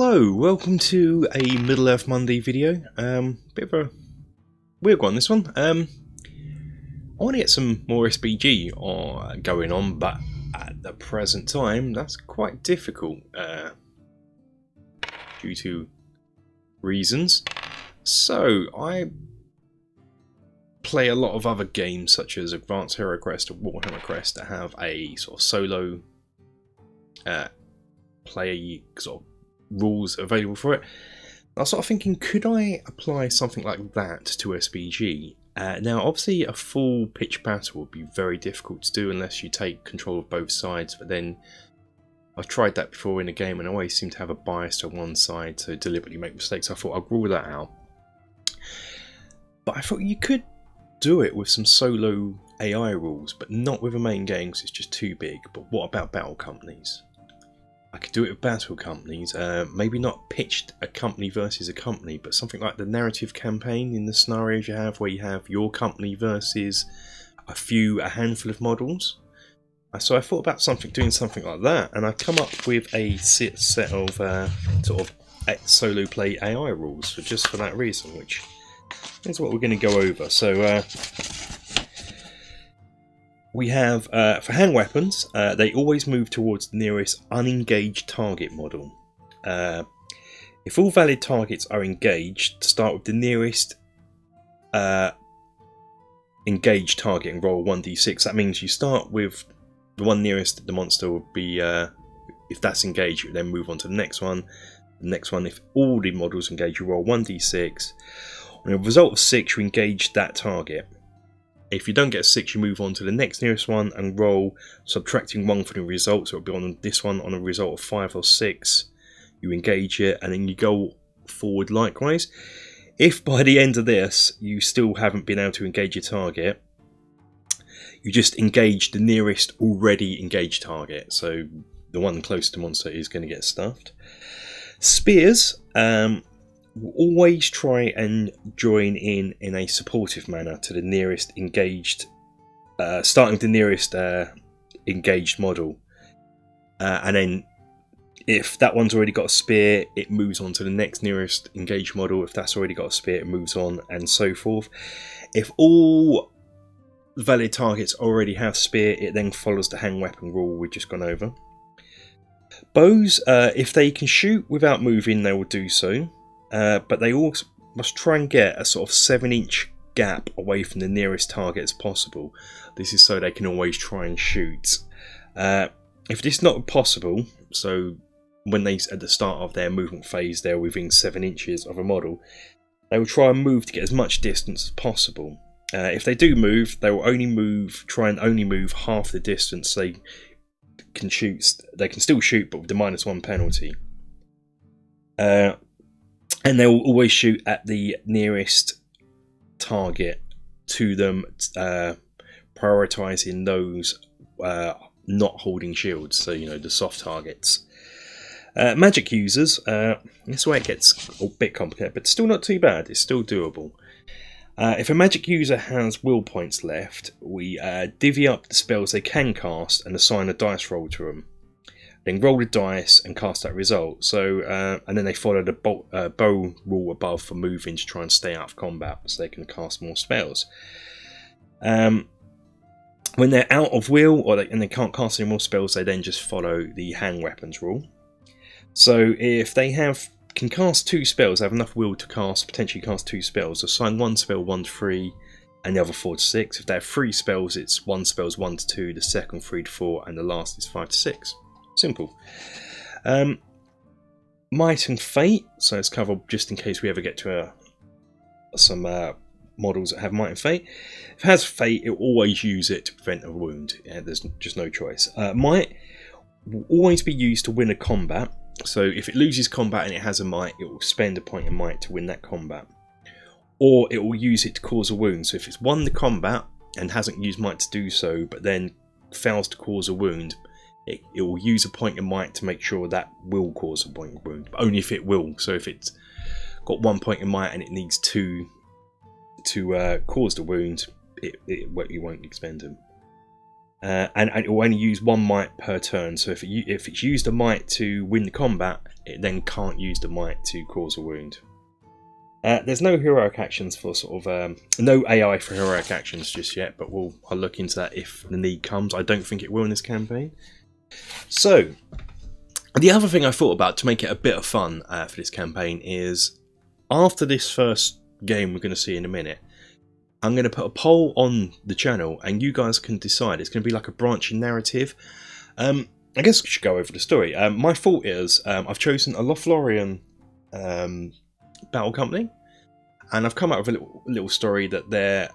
Hello, welcome to a Middle-earth Monday video. Bit of a weird one, this one. I want to get some more SBG going on, but at the present time, that's quite difficult due to reasons. So, I play a lot of other games, such as Advanced Hero Quest or Warhammer Quest, that have a sort of solo play sort of rules available for it. I was sort of thinking, could I apply something like that to SBG? Now, obviously, a full pitch battle would be very difficult to do unless you take control of both sides, but then I've tried that before in a game and I always seem to have a bias to one side to deliberately make mistakes. I thought I'd rule that out. But I thought you could do it with some solo AI rules, but not with a main game because it's just too big. But what about battle companies? I could do it with battle companies, maybe not pitched a company versus a company, but something like the narrative campaign in the scenarios you have, where you have your company versus a handful of models. So I thought about doing something like that, and I come up with a set of sort of solo play AI rules just for that reason, which is what we're going to go over. So we have, for hand weapons, they always move towards the nearest unengaged target model. If all valid targets are engaged, start with the nearest engaged target and roll 1d6. That means you start with the one nearest the monster would be, if that's engaged, you then move on to the next one. The next one, if all the models engage, you roll 1d6. On a result of 6, you engage that target. If you don't get a 6, you move on to the next nearest one and roll, subtracting 1 from the result. So it'll be on this one on a result of 5 or 6. You engage it and then you go forward likewise. If by the end of this you still haven't been able to engage your target, you just engage the nearest already engaged target. So the one closest to monster is going to get stuffed. Spears. We'll always try and join in a supportive manner to the nearest engaged, starting with the nearest engaged model, and then if that one's already got a spear, it moves on to the next nearest engaged model. If that's already got a spear, it moves on, and so forth. If all valid targets already have spear, it then follows the hand weapon rule we've just gone over. Bows, if they can shoot without moving, they will do so. But they also must try and get a sort of 7-inch gap away from the nearest target as possible. This is so they can always try and shoot. If this is not possible, so when they at the start of their movement phase they're within 7 inches of a model, they will try and move to get as much distance as possible. If they do move, they will try and only move half the distance they can shoot. They can still shoot, but with the -1 penalty. And they will always shoot at the nearest target to them, prioritising those not holding shields, so you know, the soft targets. Magic users, this is where it gets a bit complicated, but still not too bad, it's still doable. If a magic user has will points left, we divvy up the spells they can cast and assign a dice roll to them. Then roll the dice and cast that result. So, and then they follow the bow rule above for moving to try and stay out of combat, so they can cast more spells. When they're out of will and they can't cast any more spells, they then just follow the hand weapons rule. So, if they can cast 2 spells, they have enough will to potentially cast 2 spells. Assign one spell 1 to 3, and the other 4 to 6. If they have 3 spells, it's one spell's 1 to 2, the second 3 to 4, and the last is 5 to 6. Simple. Might and Fate, so let's cover just in case we ever get to some models that have Might and Fate. If it has Fate, it will always use it to prevent a wound. Yeah, there's just no choice. Might will always be used to win a combat, so if it loses combat and it has a Might, it will spend a point of Might to win that combat. Or it will use it to cause a wound, so if it's won the combat and hasn't used Might to do so, but then fails to cause a wound, it will use a point of Might to make sure that will cause a point of wound, but only if it will. So if it's got 1 point of Might and it needs 2 to cause the wound, you won't expend them. and it will only use 1 might per turn. So if it's used a might to win the combat, it then can't use the might to cause a wound. There's no heroic actions for sort of no AI for heroic actions just yet, but I'll look into that if the need comes. I don't think it will in this campaign. So the other thing I thought about to make it a bit of fun for this campaign is, after this first game we're going to see in a minute, I'm going to put a poll on the channel and you guys can decide. It's going to be like a branching narrative. I guess we should go over the story. My thought is I've chosen a Lothlorien battle company, and I've come up with a little story that they're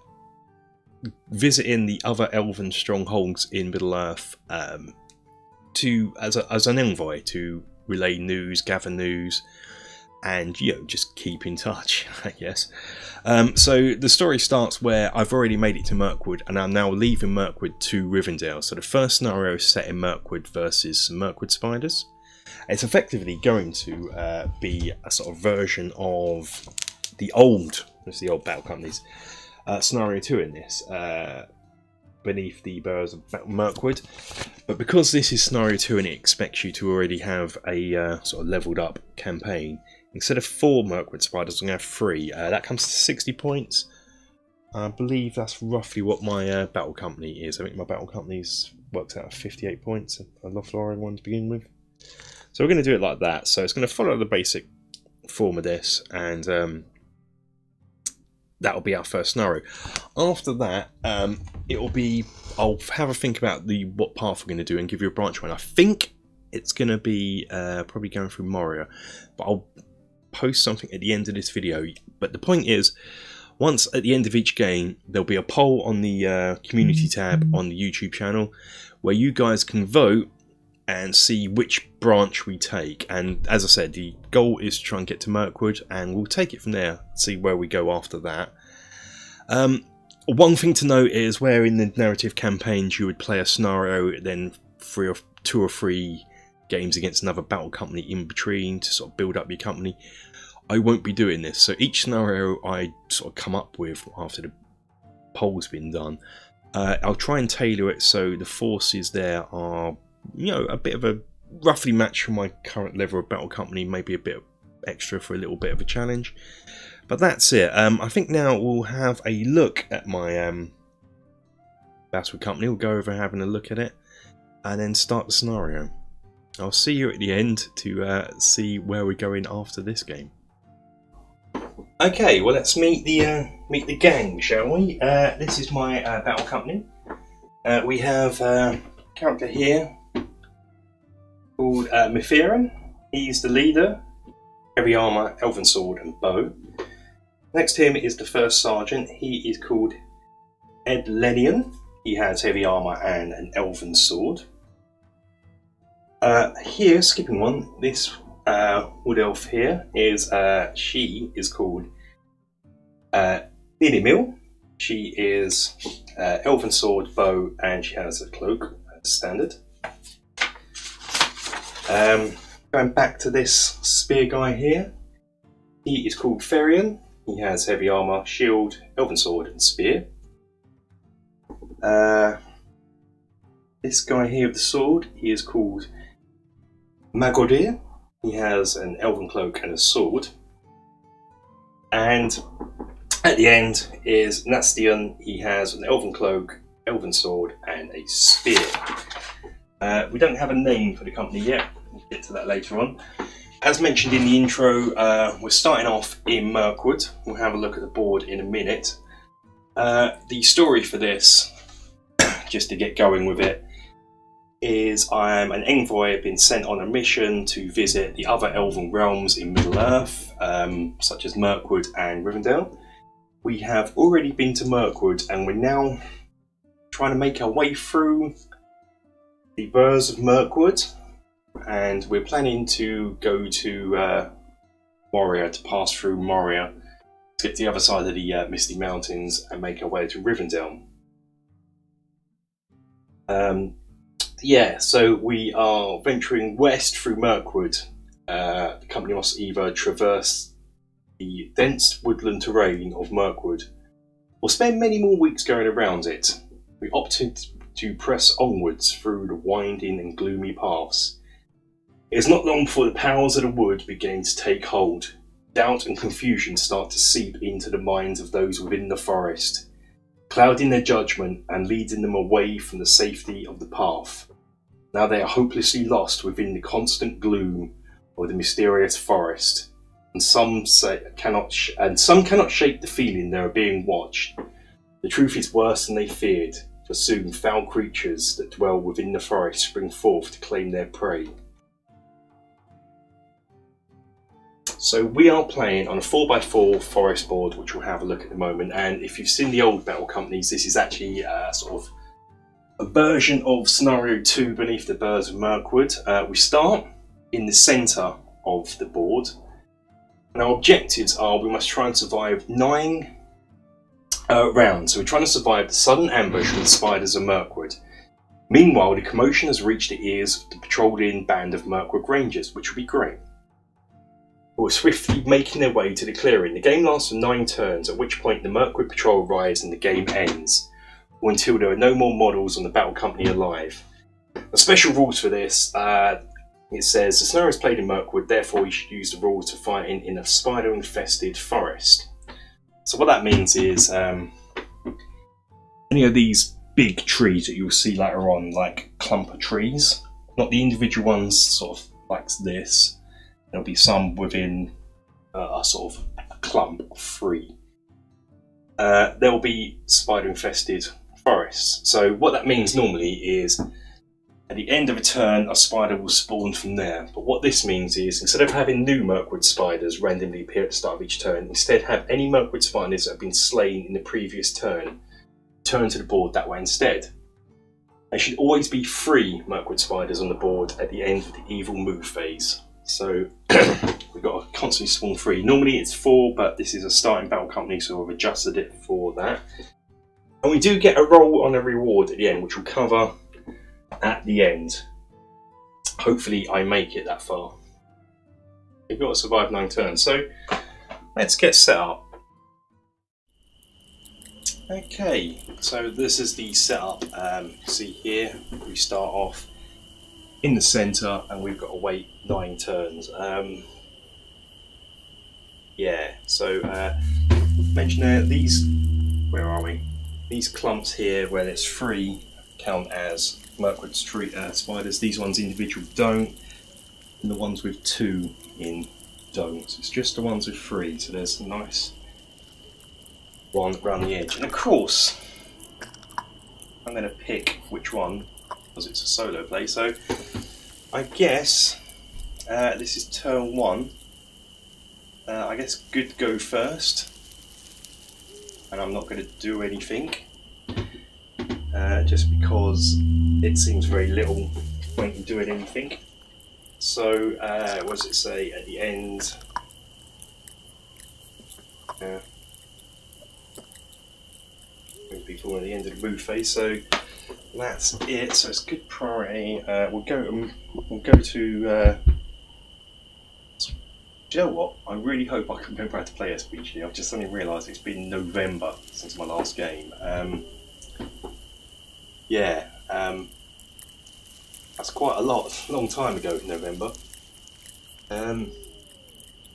visiting the other elven strongholds in Middle-earth as an envoy to relay news, gather news, and just keep in touch, I guess. So the story starts where I've already made it to Mirkwood and I'm now leaving Mirkwood to Rivendell. So the first scenario is set in Mirkwood versus some Mirkwood spiders. It's effectively going to be a sort of version of the old battle companies. Scenario 2 in this, beneath the burs of Mirkwood. But because this is scenario 2 and it expects you to already have a sort of leveled up campaign, instead of 4 Mirkwood spiders, I'm going to have 3. That comes to 60 points. I believe that's roughly what my battle company is. I think my battle company's works out at 58 points. A Lothlorien one to begin with. So we're going to do it like that. So it's going to follow the basic form of this, and that'll be our first scenario. After that, it'll be, I'll have a think about what path we're going to do and give you a branch one. I think it's going to be probably going through Moria, but I'll post something at the end of this video. But the point is, once at the end of each game, there'll be a poll on the community tab on the YouTube channel where you guys can vote and see which branch we take. And as I said, the goal is to try and get to Mirkwood, and we'll take it from there, see where we go after that. One thing to note is where in the narrative campaigns you would play a scenario, then 2 or 3 games against another battle company in between to sort of build up your company. I won't be doing this, so each scenario I sort of come up with after the poll's been done, I'll try and tailor it so the forces there are, a bit of a roughly match for my current level of battle company, maybe a bit extra for a little bit of a challenge. But that's it. I think now we'll have a look at my battle company. We'll go over having a look at it and then start the scenario. I'll see you at the end to see where we're going after this game. Okay, well let's meet the gang, shall we? This is my battle company. We have a character here called Mirkwood. He's the leader, heavy armour, elven sword and bow. Next to him is the first sergeant. He is called Edlenian. He has heavy armour and an elven sword. Here, skipping one, this wood elf here is she is called Ninimil. She is elven sword, bow, and she has a cloak as standard. Going back to this spear guy here, he is called Ferian. He has heavy armour, shield, elven sword and spear. This guy here with the sword, he is called Magodir. He has an elven cloak and a sword. And at the end is Nastian. He has an elven cloak, elven sword and a spear. We don't have a name for the company yet. We'll get to that later on. As mentioned in the intro, we're starting off in Mirkwood. We'll have a look at the board in a minute. The story for this, just to get going with it, is I am an envoy. I've been sent on a mission to visit the other elven realms in Middle-earth, such as Mirkwood and Rivendell. We have already been to Mirkwood and we're now trying to make our way through the burs of Mirkwood, and we're planning to go to Moria, to pass through Moria, to get to the other side of the Misty Mountains and make our way to Rivendell. Yeah, so we are venturing west through Mirkwood. The company must either traverse the dense woodland terrain of Mirkwood or spend many more weeks going around it. We opted to press onwards through the winding and gloomy paths. It is not long before the powers of the wood begin to take hold. Doubt and confusion start to seep into the minds of those within the forest, clouding their judgment and leading them away from the safety of the path. Now they are hopelessly lost within the constant gloom of the mysterious forest, and some cannot shake the feeling they are being watched. The truth is worse than they feared, for soon foul creatures that dwell within the forest spring forth to claim their prey. So we are playing on a 4x4 forest board, which we'll have a look at the moment. And if you've seen the old Battle Companies, this is actually sort of a version of Scenario 2 Beneath the Birds of Mirkwood. We start in the centre of the board, and our objectives are we must try and survive 9 rounds. So we're trying to survive the sudden ambush from the spiders of Mirkwood. Meanwhile, the commotion has reached the ears of the patrolling band of Mirkwood Rangers, which will be great, who are swiftly making their way to the clearing. The game lasts for 9 turns, at which point the Mirkwood patrol arrives and the game ends, or until there are no more models on the Battle Company alive. The special rules for this, it says, the scenario is played in Mirkwood, therefore you should use the rules to fight in a spider-infested forest. So what that means is, any of these big trees that you'll see later on, like clumper trees, not the individual ones sort of like this, there'll be some within a sort of a clump of 3. There'll be spider-infested forests. So what that means normally is at the end of a turn, a spider will spawn from there. But what this means is, instead of having new Mirkwood spiders randomly appear at the start of each turn, instead have any Mirkwood spiders that have been slain in the previous turn turn to the board that way instead. There should always be 3 Mirkwood spiders on the board at the end of the evil move phase. So we've got to constantly spawn 3. Normally it's 4, but this is a starting Battle Company, so I've adjusted it for that. And we do get a roll on a reward at the end, which we'll cover at the end. Hopefully I make it that far. We've got to survive 9 turns, so let's get set up. Okay, so this is the setup. See here, we start off in the centre and we've got to wait 9 turns. Yeah, so mention these, where are we? These clumps here where there's 3 count as Mirkwood spiders. These ones individual don't, and the ones with 2 in don't. So it's just the ones with 3, so there's a nice one around the edge. And of course, I'm going to pick which one, because it's a solo play, so I guess this is turn 1. I guess good go first, and I'm not going to do anything, just because it seems very little point in doing anything. So, what does it say at the end? Before the end of the move phase, so that's it. So it's good priority. We'll go to. Do you know what? I really hope I can remember how to play SPG. I've just suddenly realised it's been November since my last game. Yeah, that's quite a long time ago, November.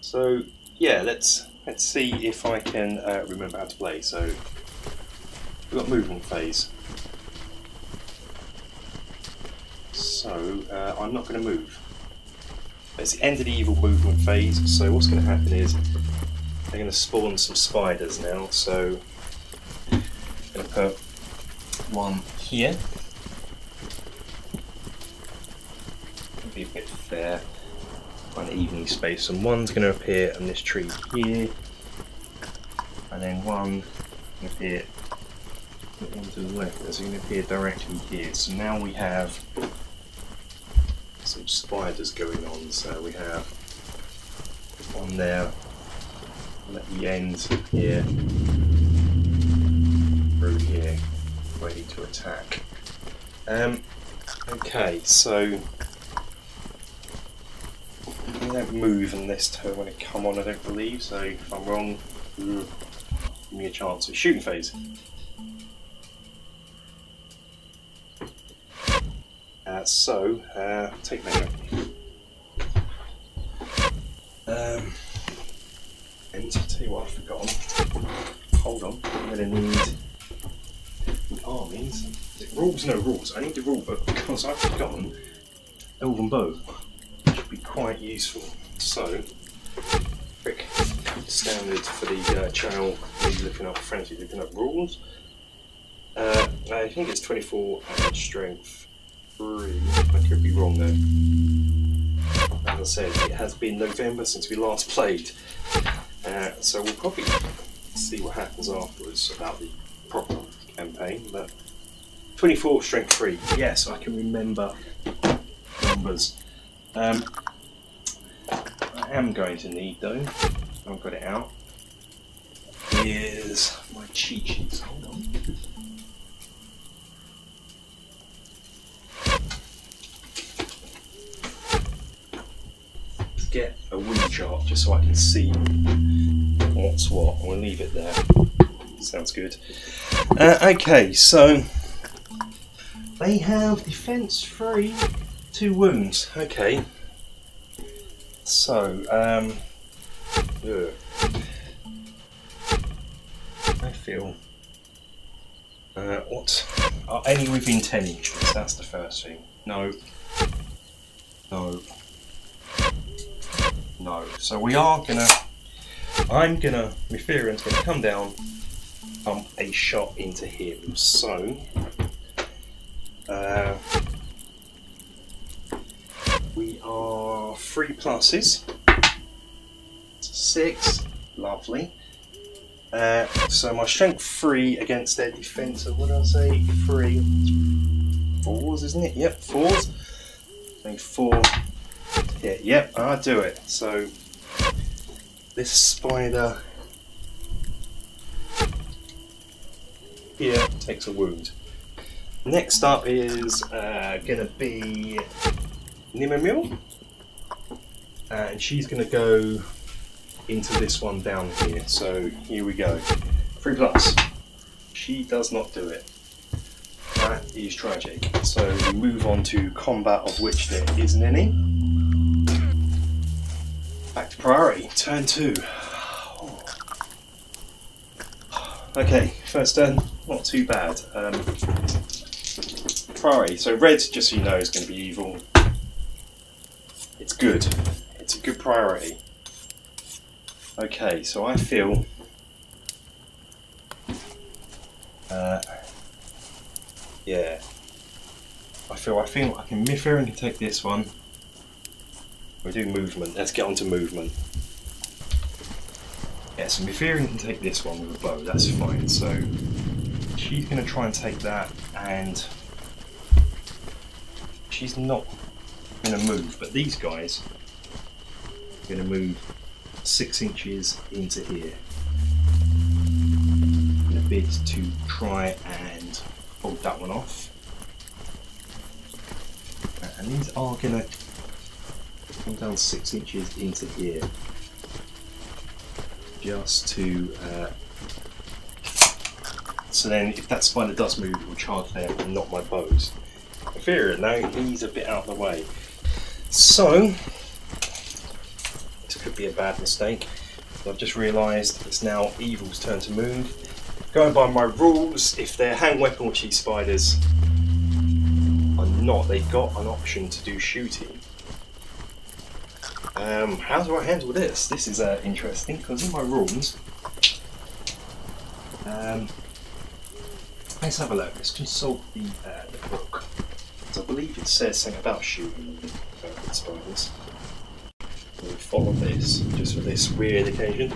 So yeah, let's see if I can remember how to play. So we've got movement phase. So I'm not going to move. It's the end of the evil movement phase, so what's going to happen is they're going to spawn some spiders now, so I'm going to put one here. Be a bit fair, quite evenly spaced, and one's going to appear on this tree here, and then one going to appear to the left, it's going to appear directly here. So now we have some spiders going on, so we have one there at the end here, through here, ready to attack. Okay, so they don't move in this turn when it come on, I don't believe, so if I'm wrong, give me a chance. So shooting phase. Take that out. And I'll tell you what I've forgotten. Hold on, I'm going to need the armies. Is it rules? No, rules. I need the rule book because I've forgotten Elven Bow. Should be quite useful. So, quick standard for the channel, frantically looking up rules. I think it's 24 and strength 3. I could be wrong though. As I said, it has been November since we last played. So we'll probably see what happens afterwards about the proper campaign, but 24 strength 3, yes, I can remember numbers. I am going to need though, I haven't got it out, is my cheat sheets. Hold on. Get a wing chart just so I can see what's what. We'll leave it there. Sounds good. Okay, so they have defense 3, 2 wounds. Okay. So, I feel. What? Are any within 10 inches? That's the first thing. No. No. No. So we are gonna. Mithrian's gonna come down, pump a shot into him. So, we are 3 pluses. 6, lovely. So my strength 3 against their defense. What did I say? 3, 4s, isn't it? Yep, 4s. So 4. Yeah, yep, I do it. So this spider here takes a wound. Next up is gonna be Nimamil, and she's gonna go into this one down here. So here we go. 3 plus. She does not do it. That is tragic. So we move on to combat, of which there isn't any. Back to priority, turn 2. Okay, first turn, not too bad. Priority, so red, just so you know, is going to be evil. It's good. It's a good priority. Okay, so I feel yeah. I feel I can Mithrian can take this one. We'll do movement. Let's get on to movement. Yeah, so Mithrian can take this one with a bow, that's fine. So she's going to try and take that, and she's not going to move, but these guys are going to move 6 inches into here in a bid to try and hold that one off. And these are going to come down 6 inches into here, just to so then if that spider does move, it will charge there and not my bows. I fear it now, he's a bit out of the way. So this could be a bad mistake. I've just realised it's now Evil's turn to move. Going by my rules, if they're hang weapon, which these spiders are not, they've got an option to do shooting. How do I handle this? This is interesting, because in my rules, let's have a look. Let's consult the book. I believe it says something about shooting spiders. We'll follow this just for this weird occasion.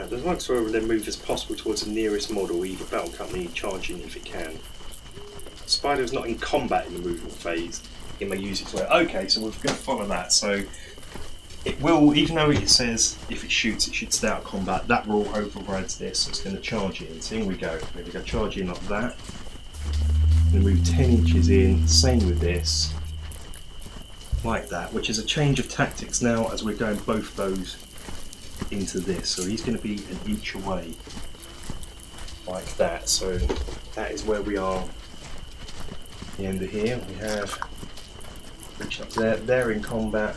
There's like to then move as possible towards the nearest model, either battle company charging if it can. Spider is not in combat in the movement phase. It may use its way. Okay, so we're going to follow that. So it will, even though it says if it shoots, it should stay out of combat. That rule overrides this, so it's going to charge in. So here we go. We're going to go charge in like that. Going to move 10 inches in. Same with this, like that, which is a change of tactics now as we're going both those into this. So he's going to be an inch away like that. So that is where we are. The end of here, we have reached up there. They're in combat.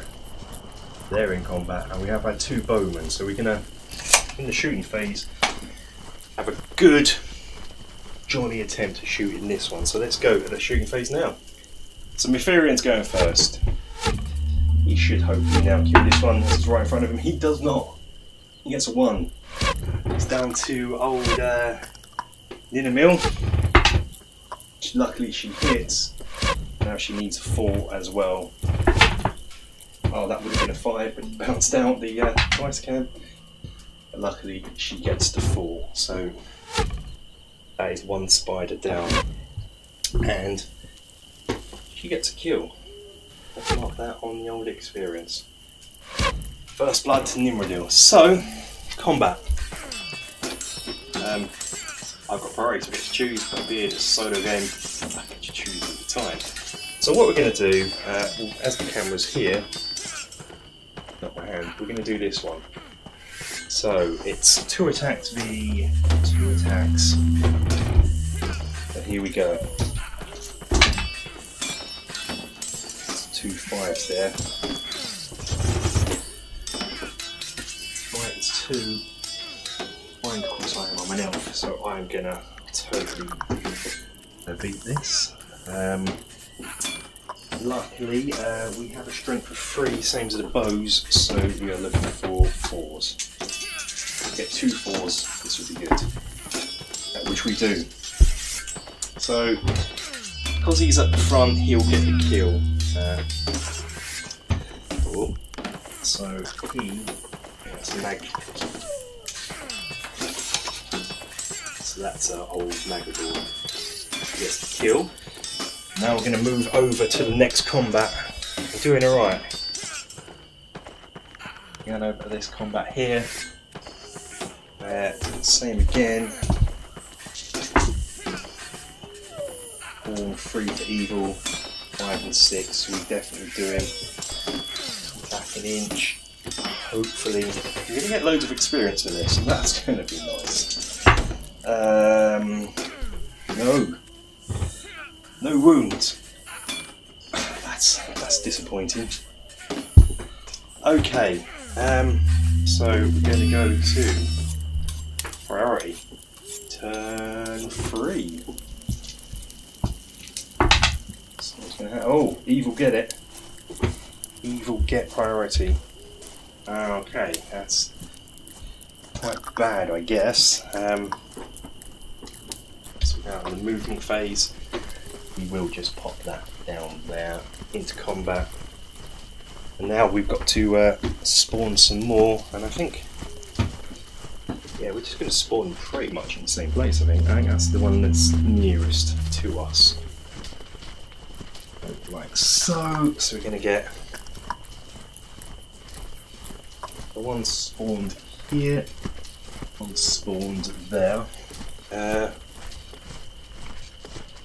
They're in combat, and we have our two bowmen. So we're gonna, in the shooting phase, have a good jolly attempt to shoot in this one. So let's go to the shooting phase now. So Mirkwood's going first. He should hopefully now kill this one that's right in front of him. He does not. He gets a 1. It's down to old Nina Mill. Luckily she hits. Now she needs a 4 as well. Oh, that would have been a 5, but it bounced out the ice can. But luckily she gets the 4. So that is 1 spider down. And she gets a kill. Let's mark that on the old experience. First blood to Nimrodil. So, combat. I've got priorities, I get to choose, but being a solo game, I get to choose all the time. So what we're going to do, as the camera's here, not my hand, we're going to do this one. So it's 2 attacks v 2 attacks. So here we go. 2 5s there. Right, it's 2. And of course I am on an elf, so I'm gonna totally beat this. Luckily, we have a strength of 3, same as the bows, so we are looking for 4s. Get 2 4s, this would be good. Which we do. So, because he's at the front, he'll get the kill. So he gets mag. So that's our old Magador. He gets the kill. Now we're going to move over to the next combat. We're doing alright. Going over to this combat here. Same again. All 3 to evil. 5 and 6. We definitely do him. Back an inch. Hopefully. We're going to get loads of experience with this, and that's going to be nice. No wounds. That's disappointing. Okay, so we're going to go to priority. Turn 3. So what's going to happen? Oh, evil get it. Evil get priority. Okay, that's quite bad, I guess. So now in the movement phase, we will just pop that down there into combat. And now we've got to spawn some more, and I think, yeah, we're just going to spawn pretty much in the same place. I think that's the one that's nearest to us. Like so. So we're going to get the one spawned here, one spawned there.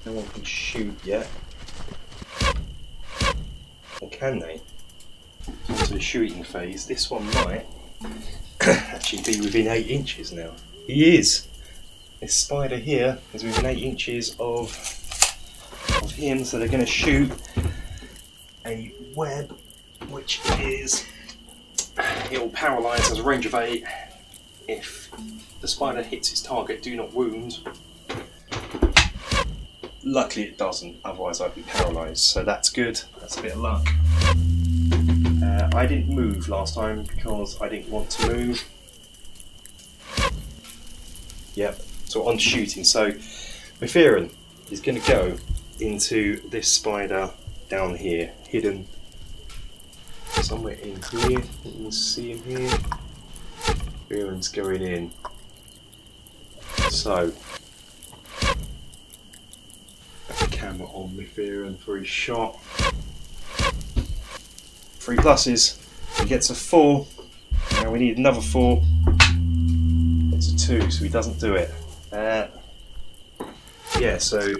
No one can shoot yet. Or can they? Onto the shooting phase. This one might actually be within 8 inches now. He is! This spider here is within 8 inches of him, so they're going to shoot a web, which is, it will paralyse, has a range of 8. If the spider hits its target, do not wound. Luckily it doesn't, otherwise I'd be paralysed, so that's good, that's a bit of luck. I didn't move last time because I didn't want to move. Yep, so on shooting, so Mirkwood is going to go into this spider down here, hidden somewhere in here. You can see him here. Mirkwood's going in. So camera on Mirkwood for his shot. 3 pluses. He gets a 4. Now we need another 4. It's a 2, so he doesn't do it. Yeah, so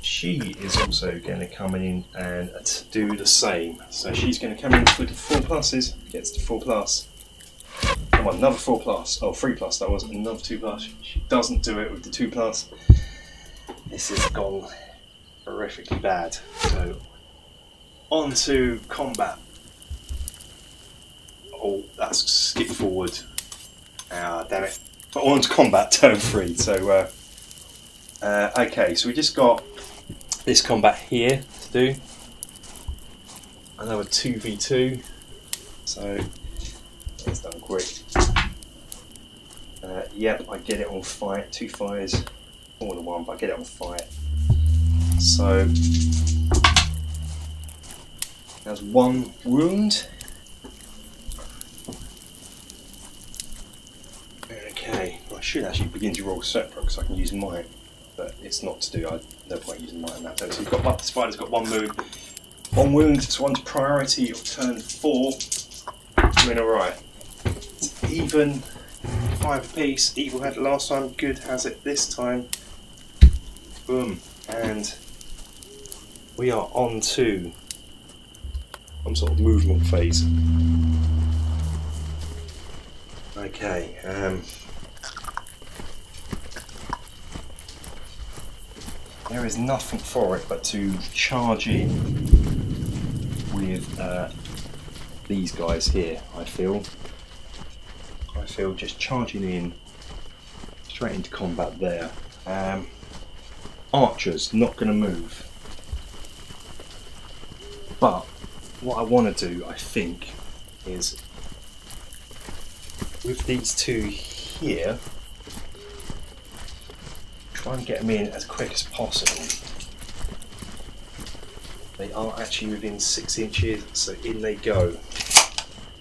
she is also going to come in and do the same. So she's going to come in with the 4 pluses. Gets the 4 plus. Come one, another 4+. Oh, 3+, that was another 2+. She doesn't do it with the 2+. This has gone horrifically bad. So, on to combat. Oh, that's skipped forward. Ah, damn it. But on to combat, turn 3. So, okay, so we just got this combat here to do. Another 2v2. So, it's done quick. Yep, I get it on fight. 2 fires, more than one, but I get it on fight. So, there's 1 wound. Okay, I should actually begin to roll separate because I can use mine, but it's not to do. No point using mine in that turn. So you've got the spider's got 1 wound. 1 wound, it's 1's priority of turn 4. Doing alright. It's even, 5 apiece. Evil had it last time, good has it this time. Boom. And we are on to some sort of movement phase. Okay. There is nothing for it but to charge in with these guys here. I feel just charging in straight into combat there. Archers not going to move, but what I want to do, I think, is with these 2 here, try and get them in as quick as possible. They are actually within 6 inches, so in they go.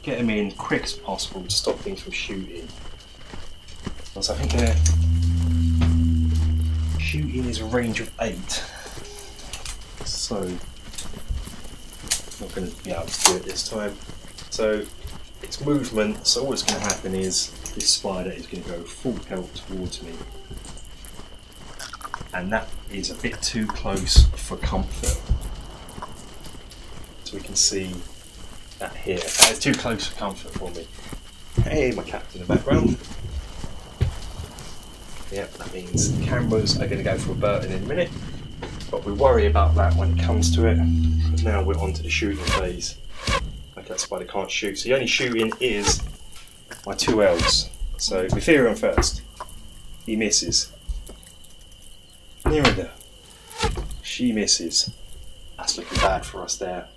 Get them in quick as possible to stop things from shooting. Because I think their shooting is a range of 8. So, not going to be able to do it this time. So, it's movement, so all that's going to happen is this spider is going to go full pelt towards me. And that is a bit too close for comfort. So we can see that here. That is too close for comfort for me. Hey, my cat's in the background. Yep, that means the cameras are going to go for a burn in a minute. But we worry about that when it comes to it. But now we're on to the shooting phase. Okay, that spider can't shoot. So the only shooting is my 2 elves. So Ethereum first. He misses. Nearer. She misses. That's looking bad for us there.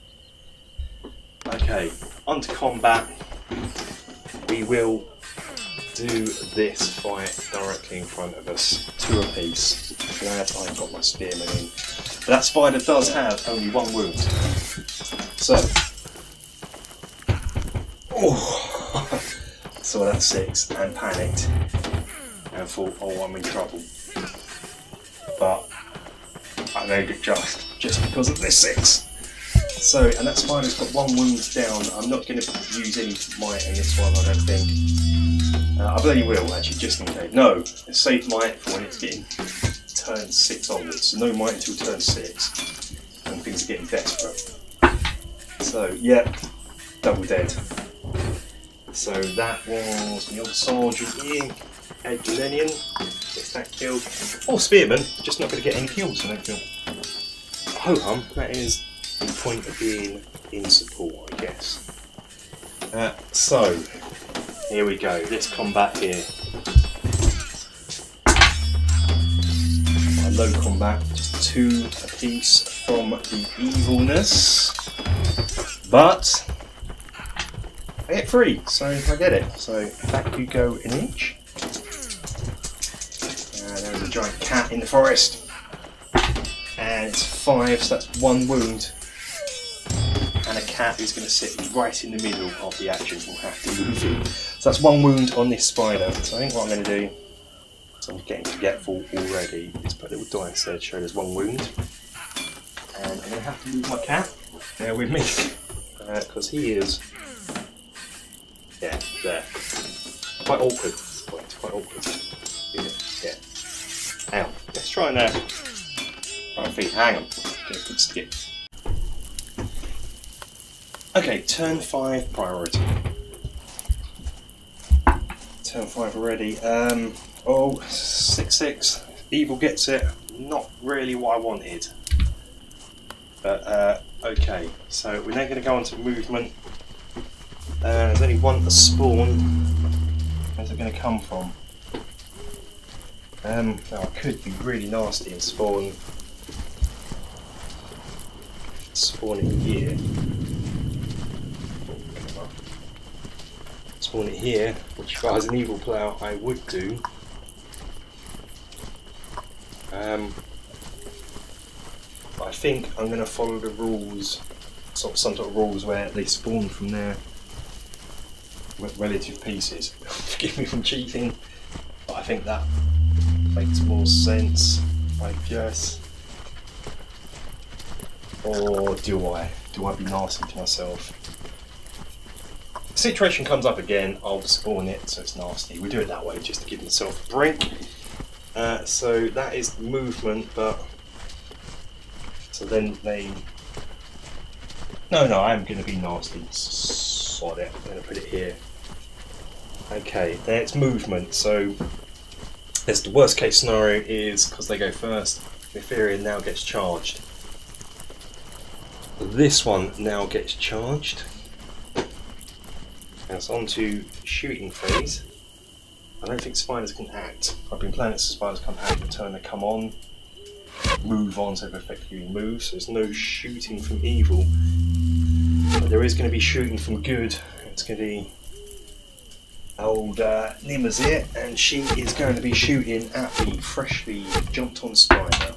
Okay, on to combat. We will do this fight directly in front of us. 2 apiece. Glad I got my spearman in. But that spider does have only 1 wound. So, oh, saw that 6 and panicked and thought, oh, I'm in trouble. But I made it just because of this 6. So, and that spider's got 1 wound down. I'm not going to use any might in this one, I don't think. I bloody will, actually, just in case. No, let's save might for when it's getting turn 6 onwards. So no might until turn 6, and things are getting desperate. So, yeah, double dead. So that was the old sergeant here, Ed Lennion. Gets that killed. Or Spearman, just not going to get any kills, I don't feel. Ho-hum, that is the point of being in support, I guess. So, here we go, this combat here. My low combat, just 2 apiece from the evilness. But I get 3, so I get it. So back you go an inch. And there's a giant cat in the forest. And it's 5, so that's 1 wound. And a cat is going to sit right in the middle of the action. We'll have to move it. So that's 1 wound on this spider. So I think what I'm going to do, so I'm getting forgetful already, is put a little dice there to show there's 1 wound. And I'm going to have to move my cat. Bear with me. Because he is, yeah, there. Quite awkward. It's quite awkward. Yeah. Hang on. Let's try now. Right feet. Hang on. Get a good skip. Okay, turn 5 priority. turn 5 already. Oh, 6-6. Evil gets it. Not really what I wanted. But, okay. So we're now going to go on to movement. There's only one to spawn. Where's it going to come from? Now I could be really nasty and spawn it here. Spawn it here, which if I was an evil player I would do. But I think I'm going to follow the rules, some sort of rules where they spawn from their relative pieces. Forgive me for cheating, but I think that makes more sense, I guess. Or do I? Do I be nasty to myself? If the situation comes up again, I'll spawn it so it's nasty. We do it that way just to give myself a break. So that is movement, but so then they. No, I am going to be nasty. Sod it. I'm going to put it here. Okay, then it's movement. So there's the worst case scenario is because they go first. Ethereum now gets charged. This one now gets charged. Now it's on to shooting phase. I don't think spiders can act. I've been playing it so spiders can't act and turn they come on. Move on, so they effectively move. So there's no shooting from evil. But there is going to be shooting from good. It's going to be old Nima's here, and she is going to be shooting at the freshly jumped on spider.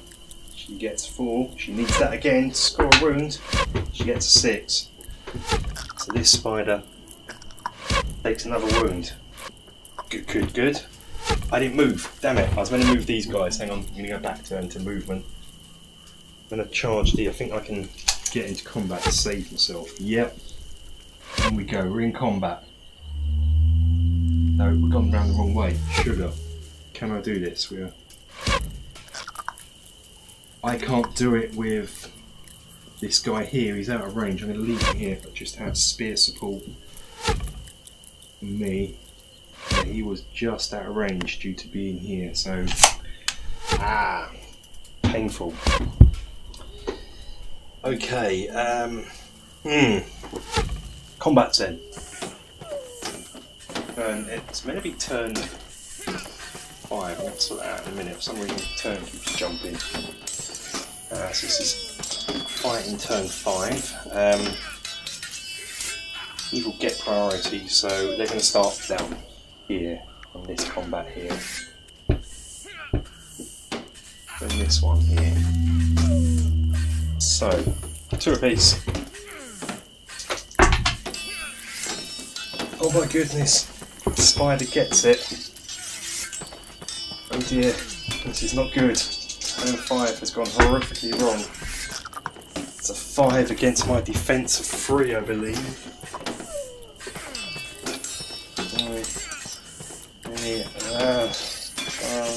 She gets 4. She needs that again to score a wound. She gets a 6. So this spider takes another wound. Good. I didn't move. Damn it. I was meant to move these guys. Hang on. I'm going to go back to movement. I'm going to charge the. I think I can get into combat to save myself. Yep. In we go. We're in combat. No, we've gone round the wrong way. Sugar. Can I do this? I can't do it with this guy here. He's out of range. I'm going to leave him here, but just have spear support for me. Yeah, he was just out of range due to being here, so painful. Okay, combat then. And it's meant to be turn 5. I'll sort that out in a minute. For some reason, the turn keeps jumping. So this is fighting turn 5. Evil get priority, so they're going to start down here on this combat here. And this one here. So, 2 apiece. Oh my goodness, the spider gets it. Oh dear, this is not good. Turn 5 has gone horrifically wrong. It's a 5 against my defence of 3, I believe.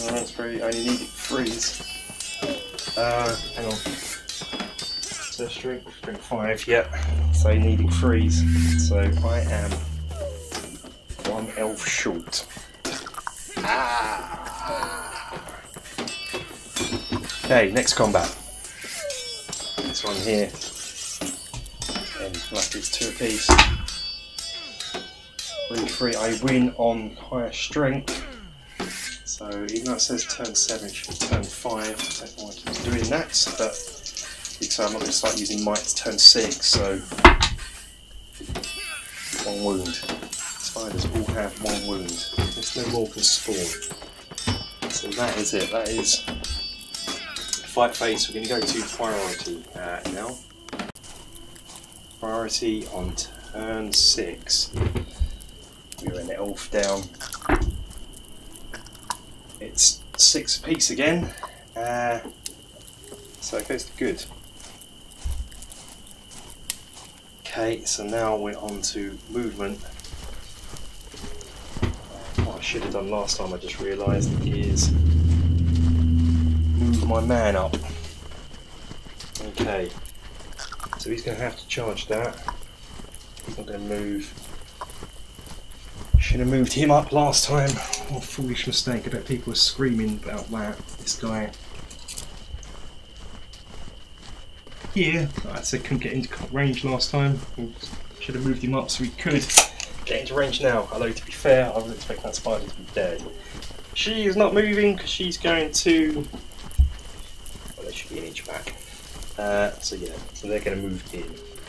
That's very. I only needed 3s. Hang on. So strength 5, yeah. So you needed 3s. So I am 1 elf short. Okay, next combat. This one here. And like it's 2 apiece. 3-3. I win on higher strength. So even though it says turn 7, it should be turn 5. I don't know why I keep doing that, but so I'm not going to start using might to turn 6, so 1 wound. Spiders all have 1 wound. There's no more can spawn. So that is it. That is fight phase. We're going to go to priority now. Priority on turn 6. We're an elf down. It's 6 apiece again, so it goes to good. Okay, so now we're on to movement. What I should have done last time, I just realised, is move my man up. Okay, so he's going to have to charge that. He's not going to move. Should have moved him up last time. What a foolish mistake. I bet people were screaming about that. This guy. Here, I said couldn't get into range last time. Should have moved him up so he could get into range now. Although to be fair, I was expecting that spider to be dead. She is not moving because she's going to. Well, they should be an inch back. So yeah, so they're going to move in.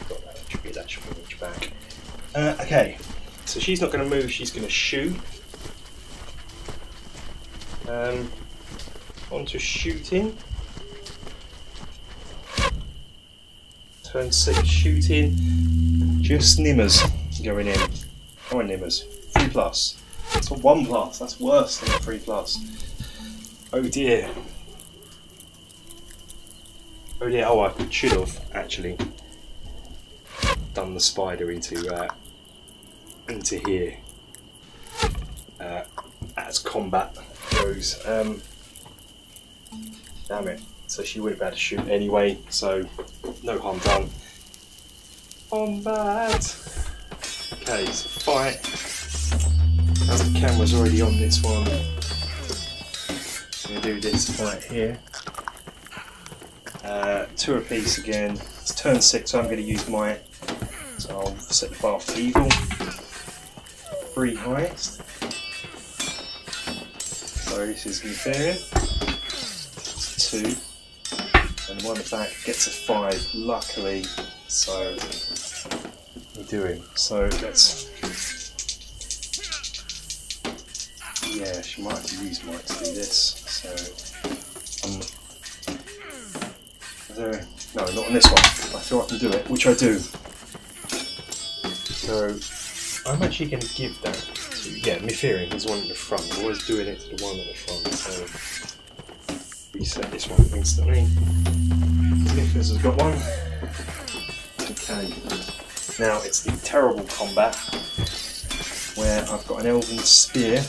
Got that. Should be an inch back. Okay, so she's not going to move. She's going to shoot. On to shooting. Turn 6 shooting. Just nimmers going in. Come on, nimmers. 3+. That's a 1+. That's worse than a 3+. Oh dear. Oh dear. Oh, I should have actually done the spider into here as combat goes. Damn it. So she would have had to shoot anyway, so no harm done. Combat! Okay, so fight. As the camera's already on this one, I'm going to do this fight here. 2 apiece again. It's turn 6, so I'm going to use my. So I'll set the bar for evil. 3 highest. So this is Nefarian. 2. And the one at the back gets a 5, luckily, so we do him. So let's. Yeah, she might have to use Mike to do this. So. No, not on this one. I feel I can do it, which I do. So I'm actually going to give that to. Yeah, Nefarian, he's the one at the front. I'm always doing it to the one at the front. So reset this one instantly. Nicholas has got one. Okay. Now it's the terrible combat where I've got an elven spear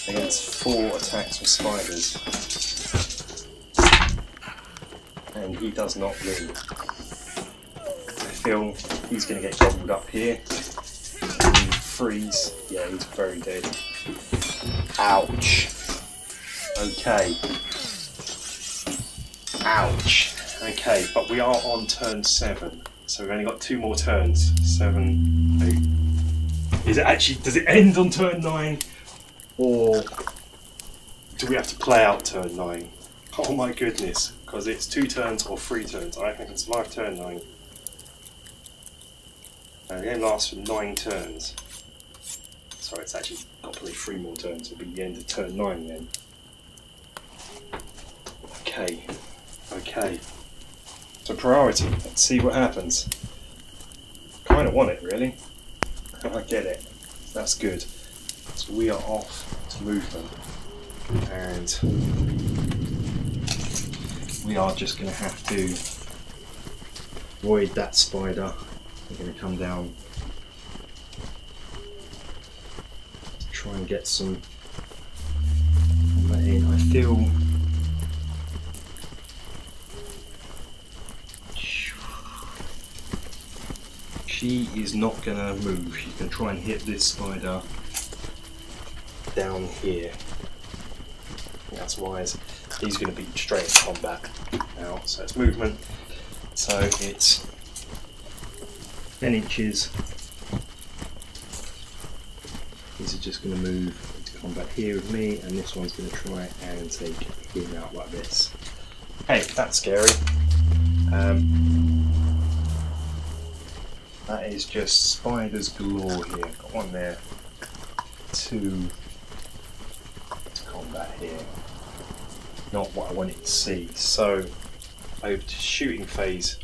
against 4 attacks from spiders. And he does not win. I feel he's going to get gobbled up here. And freeze. Yeah, he's very dead. Ouch. Okay. Ouch. Okay, but we are on turn 7, so we've only got 2 more turns. 7, 8. Is it actually? Does it end on turn 9, or do we have to play out turn 9? Oh my goodness! Because it's 2 turns or 3 turns. I reckon I can survive turn 9. And it lasts for 9 turns. Sorry, it's actually got to play 3 more turns. It'll be the end of turn 9 then. Okay. Okay. So priority, let's see what happens. Kind of want it really. I get it. That's good. So we are off to movement. And we are just going to have to avoid that spider. We're going to come down. Try and get some combat in. I feel. She is not going to move. She's going to try and hit this spider down here. That's wise. He's going to be straight in combat now. So it's movement. So it's 10 inches. These are just going to move into combat here with me, and this one's going to try and take him out like this. Hey, that's scary. That is just spiders galore here. Got one there. 2 to combat here. Not what I wanted to see. So over to shooting phase.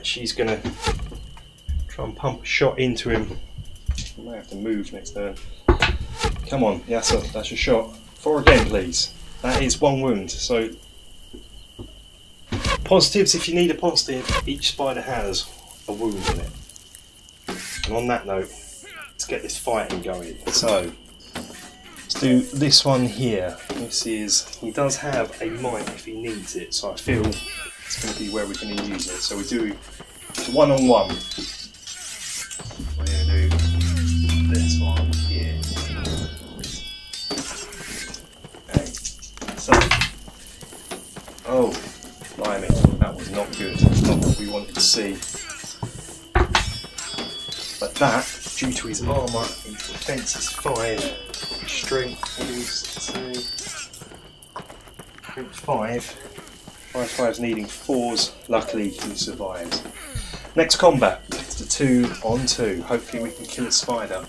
She's gonna try and pump a shot into him. I might have to move next turn. Come on, yes, that's your shot. 4 again, please. That is 1 wound. So positives, if you need a positive, each spider has a wound in it. And on that note, let's get this fighting going. So, let's do this one here. This is, he does have a might if he needs it, so I feel it's going to be where we're going to use it. So we do 1-on-1. We're going to do this. is not good, not what we wanted to see. But that, due to his armour, his defence is 5, strength is, say, strength 5. 5's needing 4s, luckily he survives. Next combat, it's the 2 on 2. Hopefully we can kill a spider,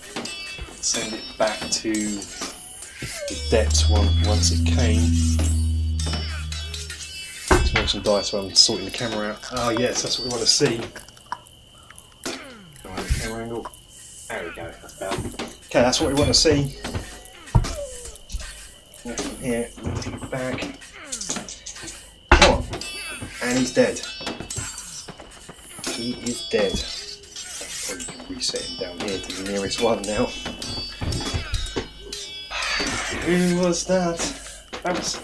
send it back to the depths once it came. Let's roll some dice while I'm sorting the camera out. Oh yes, that's what we want to see. Camera angle. There we go, that's better. Okay, that's what we want to see. From here, take it back. Come on. And he's dead. He is dead. I probably can reset him down here to the nearest one now. Who was that? That was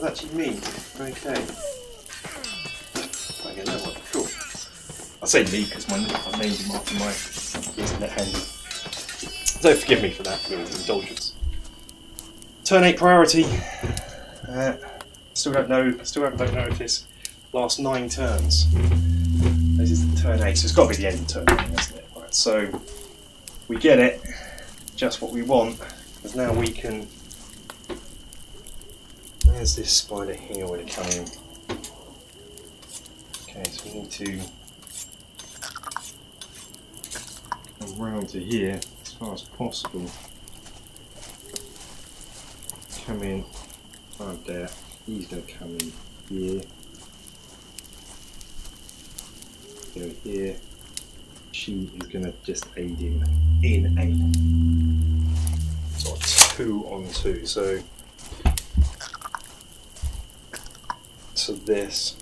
actually me. Okay. I get that one. Cool. I say me because I named him after my internet handle. So forgive me for that little indulgence. Turn 8 priority. Still don't know if this lasts 9 turns. This is the turn 8, so it's got to be the end of turn 8, hasn't it? Right, so we get it, just what we want, because now we can. Where's this spider here when it comes in? Okay, so we need to come round to here as far as possible. Come in right there. He's going to come in here. Go here. She is going to just aid him in a sort of 2 on 2. So this.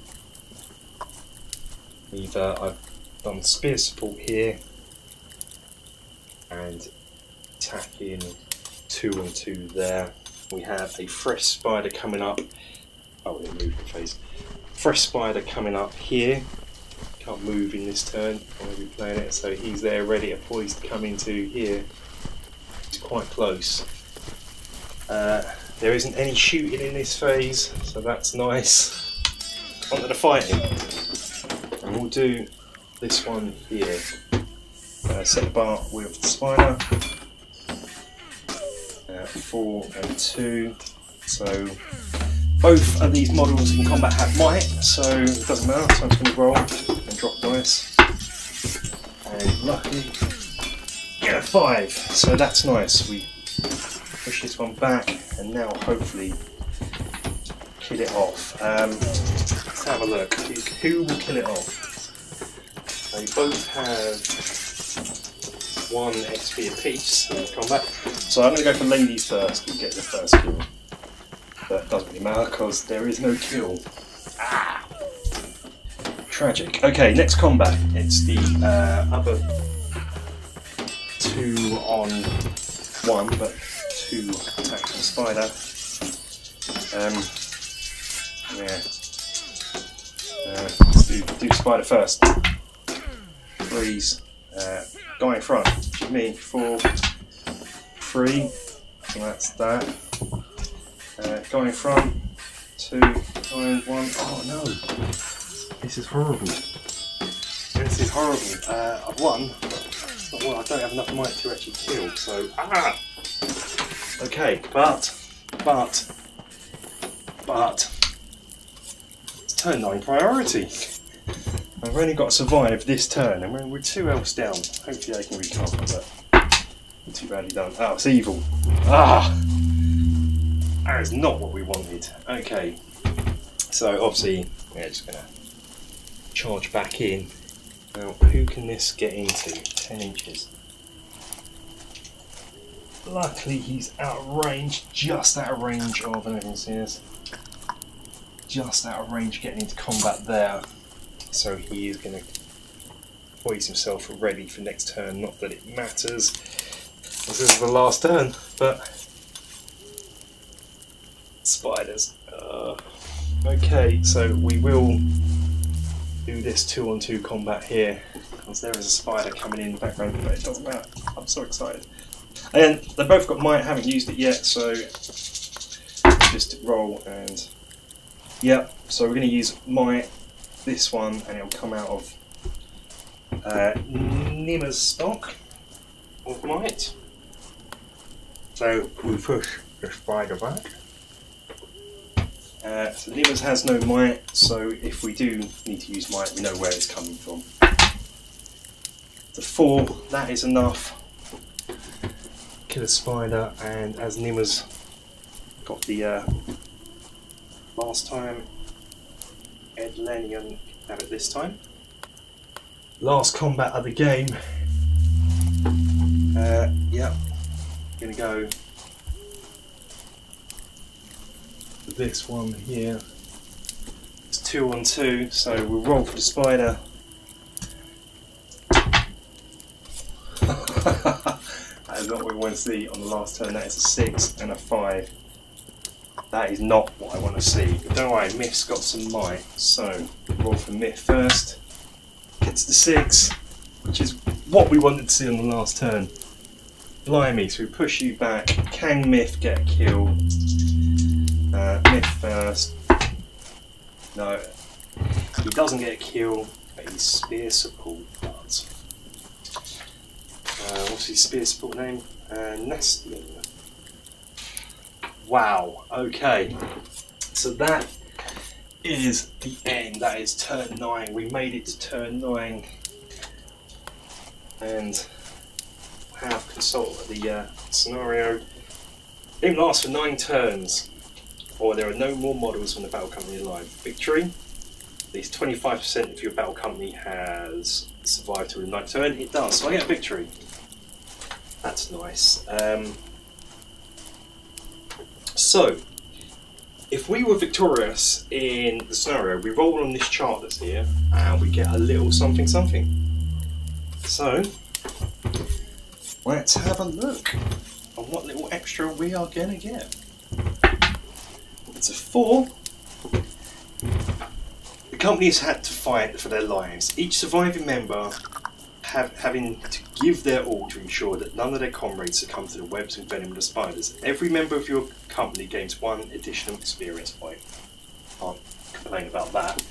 I've done spear support here and attacking 2 on 2 there. We have a fresh spider coming up. Oh, it moved the face. Fresh spider coming up here. Can't move in this turn while we're playing it, so he's there ready, poised to come into here. He's quite close. There isn't any shooting in this phase, so that's nice. On to the fighting. And we'll do this one here. Set the bar with the spider. 4 and 2. So both of these models in combat have might, so it doesn't matter. So I'm just going to roll and drop dice. And luckily get a 5. So that's nice. We push this one back and now hopefully kill it off. Let's have a look. Who will kill it off? They both have 1 XP apiece in combat. So I'm going to go for ladies first and get the first kill. That doesn't really matter because there is no kill. Ah! Tragic. Okay, next combat. It's the other 2 on 1, but 2 attacking the spider. Let's do spider first. Freeze. Guy in front. Which is me. 4, 3. So that's that. Guy in front. 2, 9, 1. Oh no! This is horrible. This is horrible. I've won, but well, I don't have enough might to actually kill. So okay, but it's turn 9 priority. I've only got to survive this turn, and we're 2 else down. Hopefully I can recover, but not too badly done. Oh, it's evil. That is not what we wanted. Okay, so obviously we're just going to charge back in. Now, who can this get into? 10 inches. Luckily he's out of range, just out of range of, I don't know if you can see this, just out of range getting into combat there. So he is going to poise himself ready for next turn. Not that it matters, this is the last turn, but spiders. Okay, so we will do this 2 on 2 combat here because there is a spider coming in the background, but it doesn't matter. I'm so excited. And they both got might, haven't used it yet, so just roll and Yep, so we're going to use this one, and it'll come out of Nimmer's stock of might. So we push the spider back. So Nimmer's has no might, so if we do need to use might, we know where it's coming from. The 4, that is enough. Kill a spider, and as Nimmer's got the last time, Ed Lennion have it this time. Last combat of the game. Yep, gonna go for this one here. It's 2 on 2, so we'll roll for the spider. That is not what we want to see on the last turn. That is a 6 and a 5. That is not what I want to see. But don't worry, Myth's got some might. So roll for Myth first. Gets the 6, which is what we wanted to see on the last turn. Blimey, so we push you back. Can Myth get a kill? Myth first. No, he doesn't get a kill, but his spear support does. What's his spear support name? Nastian. Wow, okay. So that is the end. That is turn 9. We made it to turn 9. And have consulted the scenario. It didn't last for 9 turns. Or there are no more models from the battle company alive. Victory. At least 25% of your battle company has survived to the 9th turn. It does, so I get a victory. That's nice. So, if we were victorious in the scenario, we roll on this chart that's here, and we get a little something something. So, let's have a look on what little extra we are going to get. It's a 4. The companies had to fight for their lives. Each surviving member having to give their all to ensure that none of their comrades succumb to the webs and venom of the spiders. Every member of your company gains 1 additional experience point. Can't complain about that.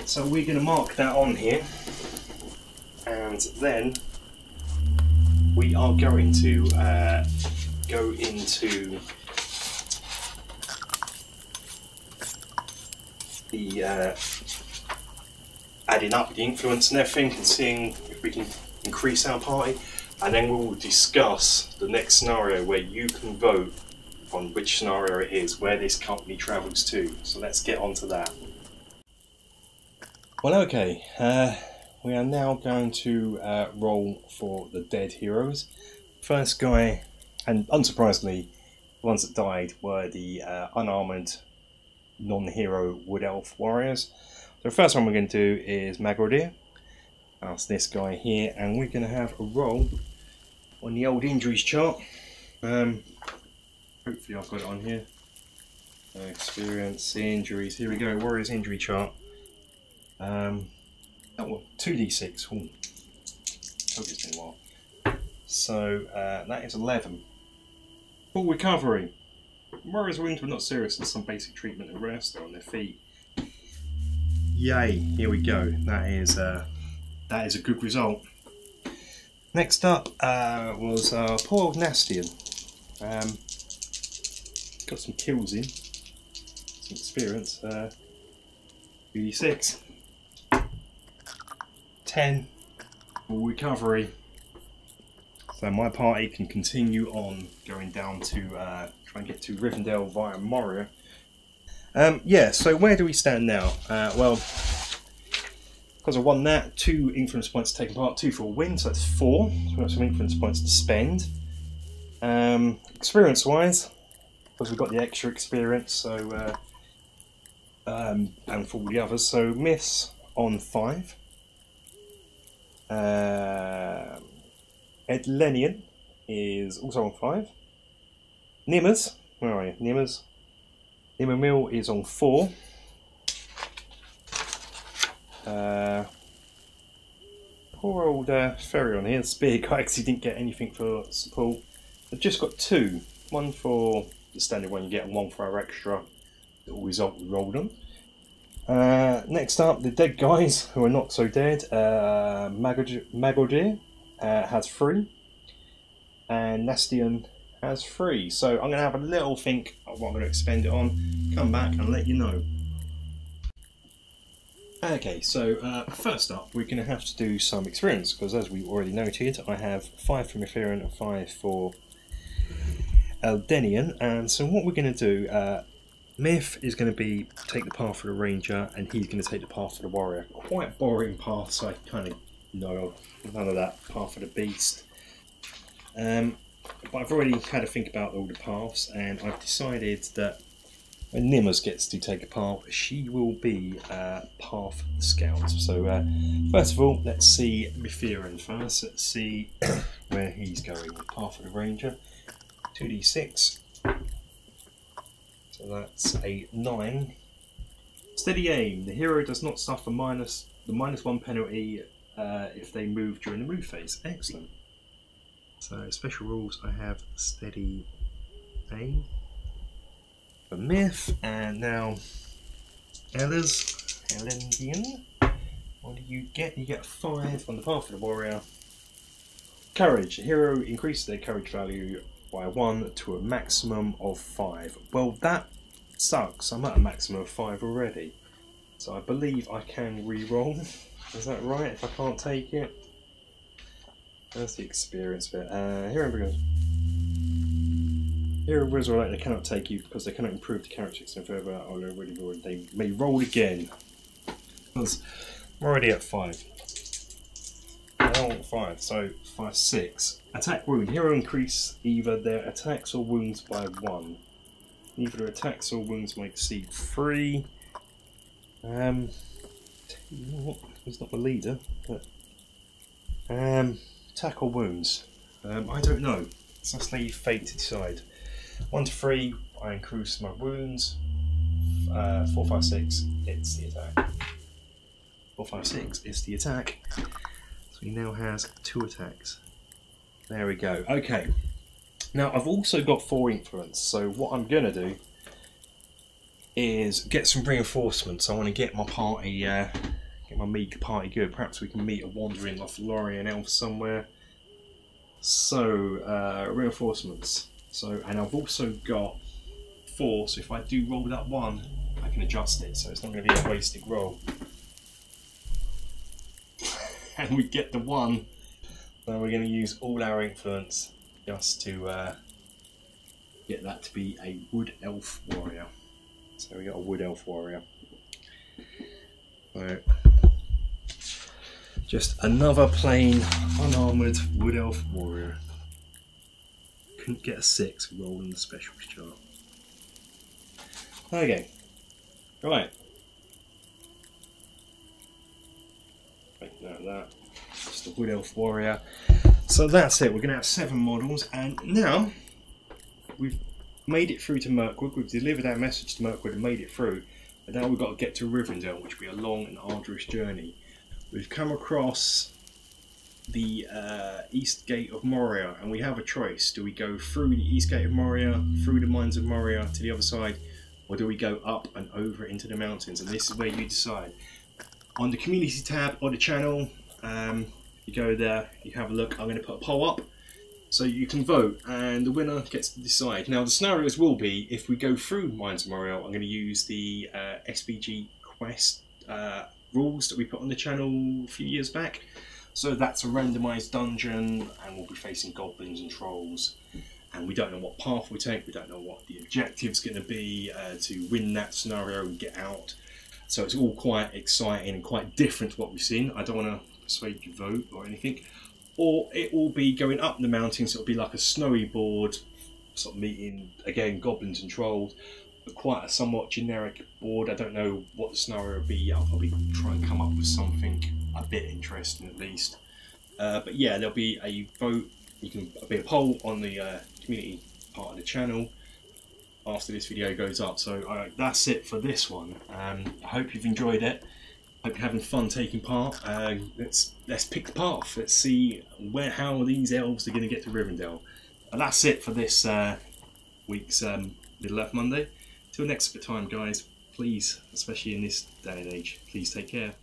So we're going to mark that on here, and then we are going to go into the adding up the influence and everything and seeing if we can increase our party, and then we will discuss the next scenario where you can vote on which scenario it is, where this company travels to. So let's get on to that. Well, okay, we are now going to roll for the dead heroes. First guy, and unsurprisingly, the ones that died were the unarmoured non-hero wood elf warriors. So the first one we're going to do is Magordir. That's this guy here, and we're going to have a roll on the old injuries chart. Hopefully I've got it on here. Experience, injuries, here we go, warriors injury chart. Oh well, 2d6, ooh. Hope it's been a while. So that is 11. Full recovery. Warriors wounds were not serious and some basic treatment and rest. They're on their feet. Yay, here we go. That is a good result. Next up was poor old Nastian. Got some kills in, some experience. 2d6, 10, full recovery. So my party can continue on going down to try and get to Rivendell via Moria. Yeah, so where do we stand now? Well, because I won that, 2 influence points taken part, 2 for a win, so that's 4. So we've got some influence points to spend. Experience-wise, because we've got the extra experience, so and for all the others. So Myths on 5. Ed Lennion is also on 5. Nimmer's, where are you? Nimmer's. Nimmer Mill is on 4. Poor old Ferry on here, the spear guy, because he didn't get anything for support. I've just got 2. One for the standard one you get, and one for our extra. result we rolled on. Next up, the dead guys who are not so dead. Magodir has 3, and Nastian has 3. So I'm going to have a little think of what I'm going to expend it on, come back and let you know. Okay, so first up we're going to have to do some experience, because as we already noted, I have 5 for Mithrian and 5 for Eldenian. And so what we're going to do, Myth is going to be take the path for the ranger, and he's going to take the path for the warrior. Quite boring path, so I kind of know none of that path for the beast. But I've already had a think about all the paths, and I've decided that when Nimmers gets to take a path, she will be path scout. So first of all, let's see Mithrian first. Let's see where he's going. Path for the ranger, 2d6. So that's a 9. Steady aim. The hero does not suffer the -1 penalty if they move during the move phase. Excellent. So special rules, I have steady aim for Myth, and now Elendian. What do you get? You get 5 on the path for the warrior. Courage. The hero increases their courage value by 1 to a maximum of 5. Well, that sucks. I'm at a maximum of 5 already. So I believe I can re-roll. Is that right? If I can't take it? That's the experience bit. Hero rules are like they cannot take you because they cannot improve the characteristics and further already rolled. They may roll again. Because I'm already at 5. Now 5, so 5, 6. Attack wound. Hero increase either their attacks or wounds by 1. Neither their attacks or wounds may exceed 3. He's not the leader, but attack or wounds. I don't know. So let's leave fate to decide. 1 to 3, I increase my wounds. 4, 5, 6, it's the attack. 4, 5, 6 is the attack. So he now has 2 attacks. There we go. Okay. Now I've also got 4 influence. So what I'm gonna do is get some reinforcements. I want to get my party, get my meek party good. Perhaps we can meet a wandering Lothlorien elf somewhere. So reinforcements. So, and I've also got 4, so if I do roll that 1, I can adjust it, so it's not going to be a wasted roll. And we get the 1, so we're going to use all our influence just to get that to be a wood elf warrior. So we got a wood elf warrior. So, just another plain unarmoured wood elf warrior. Couldn't get a 6 rolling the specials chart. Okay, right. Make note of that. Just a wood elf warrior. So that's it. We're going to have 7 models, and now we've made it through to Mirkwood. We've delivered our message to Mirkwood and made it through. But now we've got to get to Rivendell, which will be a long and arduous journey. We've come across the East Gate of Moria, and we have a choice. Do we go through the East Gate of Moria, through the Mines of Moria to the other side, or do we go up and over into the mountains? And this is where you decide. On the community tab of the channel, you go there, you have a look. I'm going to put a poll up so you can vote, and the winner gets to decide. Now the scenarios will be, if we go through Mines of Moria, I'm going to use the SBG quest rules that we put on the channel a few years back. So that's a randomised dungeon, and we'll be facing goblins and trolls, and we don't know what path we take, we don't know what the objective's going to be to win that scenario and get out. So it's all quite exciting and quite different to what we've seen. I don't want to persuade you to vote or anything. Or it will be going up the mountains, it'll be like a snowy board, sort of meeting, again, goblins and trolls, but quite a somewhat generic board. I don't know what the scenario will be. I'll probably try and come up with something a bit interesting at least. But yeah, there'll be a vote. You can be a poll on the community part of the channel after this video goes up. So that's it for this one. I hope you've enjoyed it. Hope you're having fun taking part. Let's pick the path. Let's see how these elves are going to get to Rivendell. And that's it for this week's Middle Earth Monday. Till next time, guys, please, especially in this day and age, please take care.